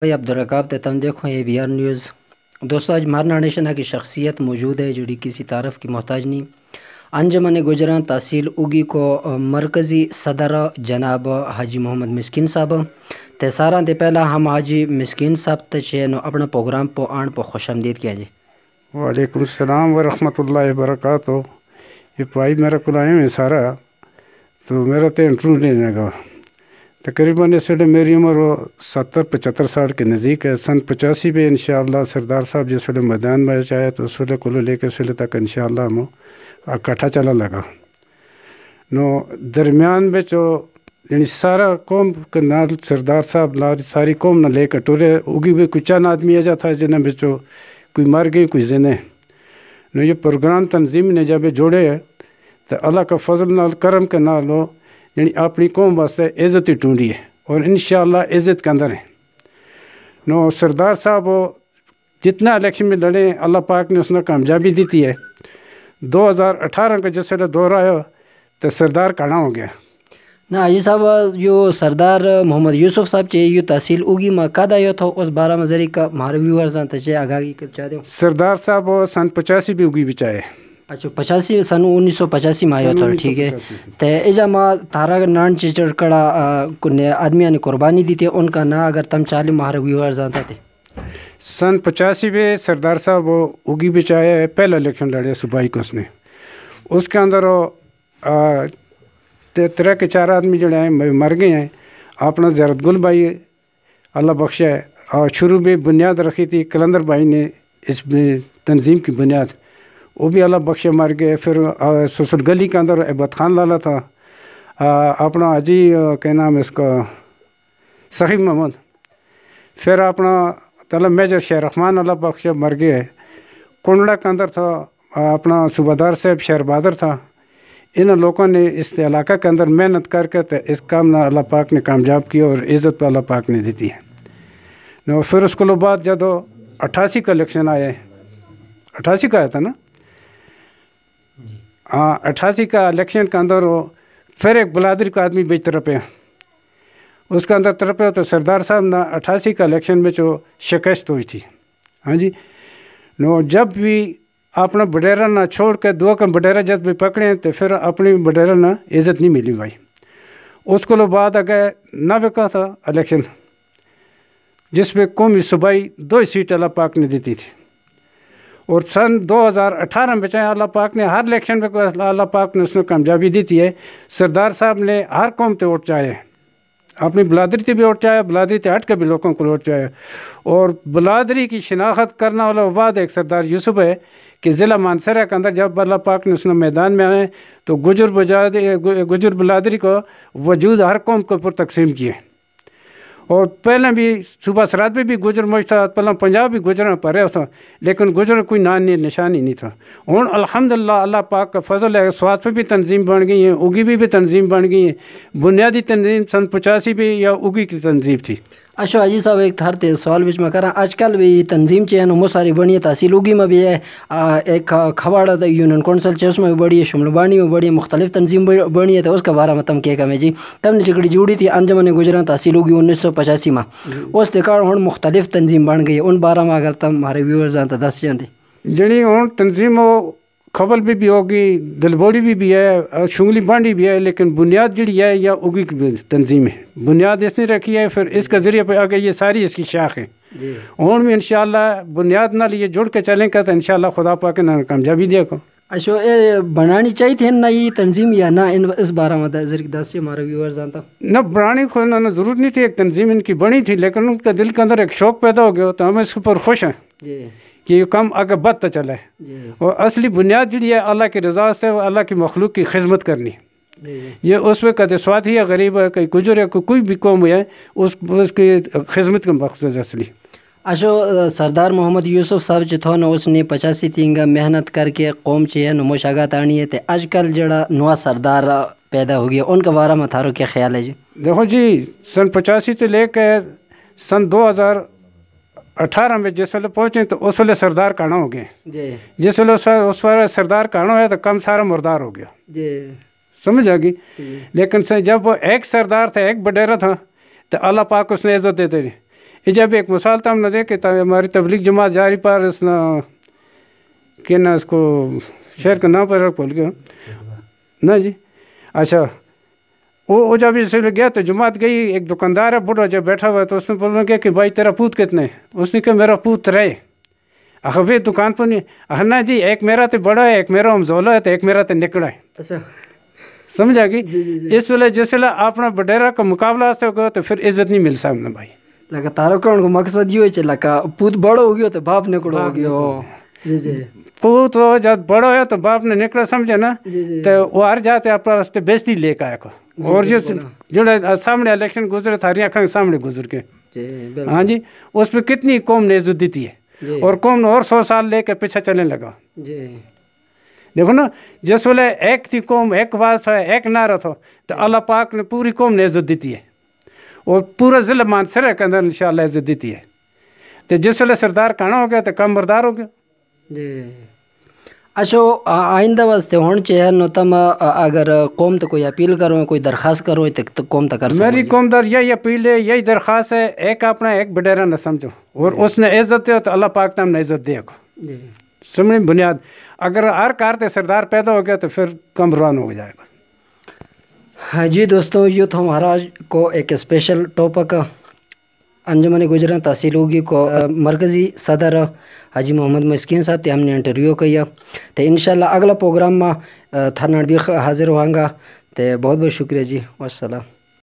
بھائی عبدالرقاب تم دیکھو ABR.News دوستو آج ہمارا نیشن کی شخصیت موجود ہے جڑی کسی تعارف کی محتاج نہیں. انجمن گوجراں تحصیل اوگی کو مرکزی صدر جناب حاجی محمد مسکین صاحب تے سارا دے پہلا ہم حاجی مسکین صاحب تے اپنا پروگرام پو آن پو خوش آمدید کیا جی. وعلیکم السلام ورحمۃ اللہ وبرکاتہ. یہ بھائی میرا کو آئے ہیں سارا تو میرا تو انٹرویو لینے کا تقریباً اس ویلے میری عمر 70-75 سال کے نزدیک ہے. سن 85 میں انشاءاللہ سردار صاحب جس ویلے میدان میں آئے تو اس ویلے کو لے کے اس ویلے تک انشاءاللہ ہم اکٹھا چلا لگا نو درمیان میں جو یعنی سارا قوم کے نال سردار صاحب ساری قوم نہ لے کے ٹورے اوگی بھی کوئی چند آدمی ایجا تھا جنہیں بچوں کوئی مر گئی کوئی زندہ نو. یہ پروگرام تنظیم نے جب جوڑے ہے تو اللہ کا فضل نال کرم کے نال ہو یعنی اپنی قوم واسطے عزت ہی ڈھونڈی ہے اور انشاءاللہ عزت کے اندر ہے نو. سردار صاحب جتنا الیکشن میں لڑے اللہ پاک نے اس نے کامیابی دیتی ہے. 2018 کا جس ویلے دور آیا تو سردار کھڑا ہو گیا نا حاجی صاحب. جو سردار محمد یوسف صاحب چاہیے یہ تحصیل اوگی میں کد آیا تھا اس بارہ مزری کا ہمارے ویورز ہیں آگاہی چاہ دیں. سردار صاحب سن 85 بھی اوگی بچائے. اچھا 85 سن 1985 میں آیا تھا. ٹھیک ہے تو ایجا ماں تارا نان چڑ کڑا آدمیاں نے قربانی دی تھی ان کا نا اگر تم چالے ہمارے ویورز آتا تھے. سن 85 میں سردار صاحب اوگی بچائے پہلا الیکشن لڑے صوبائی کو. اس کے اندر 3 کے 4 آدمی جڑے ہیں مر گئے ہیں. اپنا زیارت گل بھائی اللہ بخشا ہے اور شروع میں بنیاد رکھی تھی کلندر بھائی نے اس تنظیم کی بنیاد وہ بھی اللہ بخشا مر گئے. پھر سسر گلی کے اندر عبد خان لالا تھا اپنا حاجی کیا نام اس کا صاحب محمد. پھر اپنا طلب میجر شیر رحمان اللہ بخشا مر گئے. کنڈڑا کے اندر تھا اپنا صوبیدار صاحب شیر بہادر تھا. ان لوگوں نے اس علاقہ کے اندر محنت کر کے اس کام نہ اللہ پاک نے کامیاب کیا اور عزت پہ اللہ پاک نے دیتی ہے. پھر اس کو بعد جب 88 کا الیکشن آئے 88 کا آیا تھا نا. ہاں 88 کا الیکشن کے اندر پھر ایک بلادری کا آدمی بیچ طرف ہے اس کے اندر طرف ہے تو سردار صاحب نے 88 کا الیکشن میں جو شکست ہوئی تھی. ہاں جی نو جب بھی اپنا بڈیرا نہ چھوڑ کے دو کا بڈیرا جب بھی پکڑے تو پھر اپنی بڈیرا نہ عزت نہیں ملی بھائی. اس کو بعد اگر نہ بکا تھا الیکشن جس میں قومی صوبائی 2 سیٹ اللہ پاک نے دیتی تھی اور سن 2018 میں چاہے اللہ پاک نے ہر الیکشن میں اللہ پاک نے اس میں کامیابی دیتی ہے. سردار صاحب نے ہر قوم تے ووٹ چاہے اپنی بلادری تے بھی ووٹ چاہے بلادری تے ہٹ کے بھی لوگوں کو ووٹ چاہے اور بلادری کی شناخت کرنا والا بعد ایک سردار یوسف ہے کہ ضلع مانسریہ کے اندر جب اللہ پاک نے اس نے میدان میں آئے تو گجر بلادری کو وجود ہر قوم کے اوپر تقسیم کیے. اور پہلے بھی صوبہ سرحد میں بھی گجر مجھ تھا پہلے پنجاب بھی گجراں پڑے تھا لیکن گجر کوئی نام نشانی نہیں تھا. ہوں الحمدللہ اللہ پاک کا فضل ہے سوات پہ بھی تنظیم بن گئی ہیں اوگی بھی تنظیم بن گئی ہیں. بنیادی تنظیم سن 85 بھی یا اوگی کی تنظیم تھی. اچھا حاجی صاحب ایک تھر سوال بچ میں کرا آج کل بھی تنظیم چاہیے نا بہت ساری بڑی ہے تحصیل اوگی میں بھی ہے ایک کھواڑا یونین کونسل چاہیے اس میں بھی بڑی ہے شمل بانی میں بڑی ہے مختلف تنظیم بڑی ہے تو اس کا بارہ میں تم کیا کم ہے جی. تم نے چکڑی جوڑی تھی انجمن گوجراں تحصیل اوگی 1985 میں اس دکار ہوں مختلف تنظیم بن گئی ان بارہ میں اگر تم ہمارے ویورز ہیں تو دس جاندے جڑی ہوں تنظیم خبل بھی ہوگی دلبوڑی بھی ہے شنگلی بانڈی بھی ہے لیکن بنیاد جڑی ہے یا اوگی کی تنظیم ہے. بنیاد اس نے رکھی ہے پھر اس کا ذریعہ پہ آگے یہ ساری اس کی شاخ ہے. اور بھی انشاءاللہ بنیاد نہ لیے جڑ کے چلیں گا تو انشاءاللہ خدا پاک نے کامیابی دیا کو. اچھا یہ بنانی چاہیے تھے نہ یہ تنظیم یا نہ اس بارہ میں ذریعہ دس سے ہمارے ویورز جانتا نہ بنانی کھولنا نہ ضرورت نہیں تھی. ایک تنظیم ان کی بنی تھی لیکن ان کے دل کے اندر ایک شوق پیدا ہو گیا تو ہم اس کے اوپر خوش ہیں کہ یہ کام آگے بڑھتا چلا ہے. اور اصلی بنیاد جڑی ہے اللہ کی رضا سے اللہ کی مخلوق کی خدمت کرنی. یہ اس میں کدے سواتھی ہے غریب ہے کوئی گجر ہے کوئی بھی قوم ہے اس کی خدمت کا مقصد اصلی. اچھا سردار محمد یوسف صاحب جو تھا نا اس نے 85 تینگا محنت کر کے قوم چاہیے نموش آگاہ تانی ہے تو آج کل جڑا نوا سردار پیدا ہو گیا ان کا بارہ میں تھارو کیا خیال ہے جی؟ دیکھو جی سن 85 سے لے کے سن 2018 میں جس ویلے پہنچے تو اس ویلے سردار کہاں ہو گئے جی. جس ویلے اس ویلے سردار کہاں ہوا تو کم سارا مردار ہو گیا جی سمجھ آ گئی. لیکن جب وہ ایک سردار تھا ایک بڈیرا تھا تو اللہ پاک اس نے عزت دیتے تھے. یہ جب ایک مثال تو ہم نے دیکھے تھا ہماری تبلیغ جماعت جاری پر اس نا کہ نا اس کو شہر کا نام پر بھول گیا نا جی. اچھا وہ جب اس لیے گیا تو جماعت گئی, ایک دکاندار ہے بڑھا جب بیٹھا ہوا ہے تو اس نے بولنا کیا کہ بھائی تیرا پوت کتنے ہے؟ اس نے کہا میرا پوت رہے. وہ دکان پر نہیں نا جی, ایک میرا تو بڑا ہے, ایک میرا امزولا ہے, تو ایک میرا تو نکڑا ہے. اچھا سمجھا گی. اس ویلے جس ویلے اپنا بڈیرا کا مقابلہ سے ہوگا تو پھر عزت نہیں مل سامنے بھائی. لگا تارو کون کو مقصد یہ ہے لگا پوت بڑا ہو گیا تو باپ نکڑا ہو گیا. جی جی پوت وہ جب بڑا ہوا تو باپ نے نکلا سمجھے نا, تو وہ ہر جاتے اپنا راستے بیچتی لے کے آیا کو. اور جو سامنے الیکشن گزرے تھاری آنکھوں کے سامنے گزر کے, ہاں جی, اس پہ کتنی قوم نے عزت دیتی ہے, اور قوم نے اور 100 سال لے کے پیچھے چلنے لگا. دیکھو نا, جس ویلے ایک تھی قوم, ایک آواز تھا, ایک نعرہ تھا, تو اللہ پاک نے پوری قوم نے عزت دیتی ہے, اور پورا ضلع مانسرے کے اندر انشاءاللہ عزت دیتی ہے. تو جس ویلے سردار کھانا ہو گیا تو کم بردار ہو گیا. جی اچھا آئندہ واسطے ہون چاہے نو تم اگر قوم تو کوئی اپیل کرو, کوئی درخواست کرو تو قوم تک کر سکو. میری قوم در یہی اپیل ہے, یہی درخواست ہے, ایک اپنا ایک بڈیرا نہ سمجھو, اور اس نے عزت دے تو اللہ پاک نے ہم نے عزت دے کو. سمجھ بنیاد اگر ہر کار تے سردار پیدا ہو گیا تو پھر کم روان ہو جائے گا. ہاں جی دوستوں, یہ تھا ہمارا کو ایک اسپیشل ٹاپک انجمن گوجراں تحصیل اوگی کو مرکزی صدر حاجی محمد مسکین صاحب تے ہم نے انٹرویو کیا. تو انشاءاللہ اگلا پروگرام میں تھا بھی حاضر ہوں گا. تو بہت بہت شکریہ جی, والسلام.